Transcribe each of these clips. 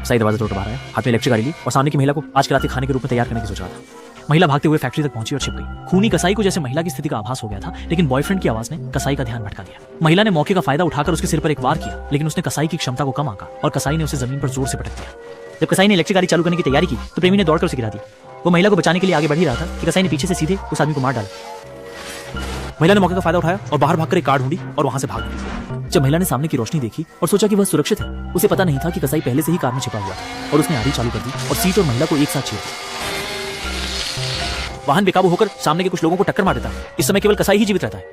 कसाई दरवाजा तोड़ बाहर आया, हाथ में इलेक्ट्रिक गाड़ी ली और सामने की महिला को आज के रात के खाने के रूप में तैयार करने की सोच रहा था। महिला भागते हुए फैक्ट्री तक पहुंची और छिप गई। खूनी कसाई को जैसे महिला की स्थिति का आभास हो गया था, लेकिन बॉयफ्रेंड की आवाज ने कसाई का ध्यान भटका दिया। महिला ने मौके का फायदा उठाकर उसके सिर पर एक वार किया, लेकिन उसने कसाई की क्षमता को कम आंका और कसाई ने उसे जमीन पर जोर से पटक दिया। जब कसाई ने इलेक्ट्रिक गाड़ी चालू करने की तैयारी की तो प्रेमी ने दौड़कर उसे गिरा दिया। वो महिला को बचाने के लिए आगे बढ़ ही रहा था कि कसाई ने पीछे से सीधे उस आदमी को मार डाला। महिला ने मौके का फायदा उठाया और बाहर भागकर एक कार ढूंढी और वहां से भाग गई। जब महिला ने सामने की रोशनी देखी और सोचा कि वह सुरक्षित है, उसे पता नहीं था कि कसाई पहले से ही कार में छिपा हुआ था और उसने आरी चालू कर दी और सीट और महिला को एक साथ छेड़ दिया। वाहन बेकाबू होकर सामने के कुछ लोगों को टक्कर मार देता है। इस समय केवल कसाई ही जीवित रहता है।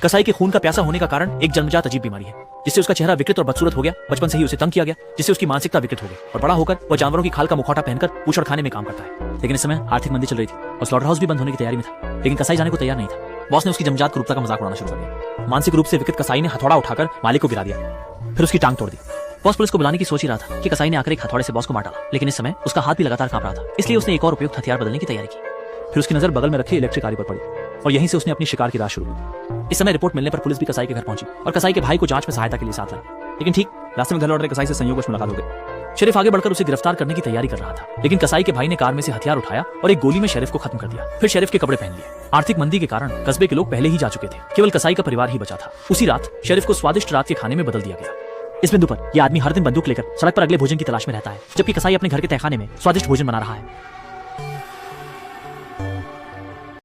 कसाई के खून का प्यासा होने का कारण एक जन्मजात अजीब बीमारी है, जिससे उसका चेहरा विकृत और बदसूरत हो गया। बचपन से ही उसे तंग किया गया, जिससे उसकी मानसिकता विकृत हो गई और बड़ा होकर वह जानवरों की खाल का मुखौटा पहनकर बूचड़खाने में काम करता है। लेकिन इस समय आर्थिक मंदी चल रही थी और स्लॉटर हाउस भी बंद होने की तैयारी में था, लेकिन कसाई जाने को तैयार नहीं था। बॉस ने उसकी जन्मजात क्रूरता का मजाक उड़ाना शुरू कर दिया। मानसिक रूप से विकृत कसाई ने हथौड़ा उठाकर मालिक को गिरा दिया, फिर उसकी टांग तोड़ दी। बॉस पुलिस को बुलाने की सोच ही रहा था कि कसाई ने आकर एक हथौड़े से बॉस को मार डाला, लेकिन इस समय उसका हाथ भी लगातार कांप रहा था, इसलिए उसने एक और उपयुक्त हथियार बदलने की तैयारी की। फिर उसकी नजर बगल में रखे इलेक्ट्रिक गाड़ी पर पड़ी और यहीं से उसने अपनी शिकार की राह शुरू की। इस समय रिपोर्ट मिलने पर पुलिस भी कसाई के घर पहुंची और कसाई के भाई को जांच में सहायता के लिए साथ लाई, लेकिन ठीक रास्ते में घर लौट रहे कसाई से संयोगवश मुलाकात हो गई। शरीफ आगे बढ़कर उसे गिरफ्तार करने की तैयारी कर रहा था, लेकिन कसाई के भाई ने कार में से हथियार उठाया और एक गोली में शरीफ को खत्म कर दिया। फिर शरीफ के कपड़े पहन लिए। आर्थिक मंदी के कारण कस्बे के लोग पहले ही जा चुके थे, केवल कसाई का परिवार ही बचा था। उसी रात शरीफ को स्वादिष्ट रात के खाने में बदल दिया गया। इस बिंदु पर यह आदमी हर दिन बंदूक लेकर सड़क पर अगले भोजन की तलाश में रहता है, जबकि कसाई अपने घर के तहखाने में स्वादिष्ट भोजन बना रहा है।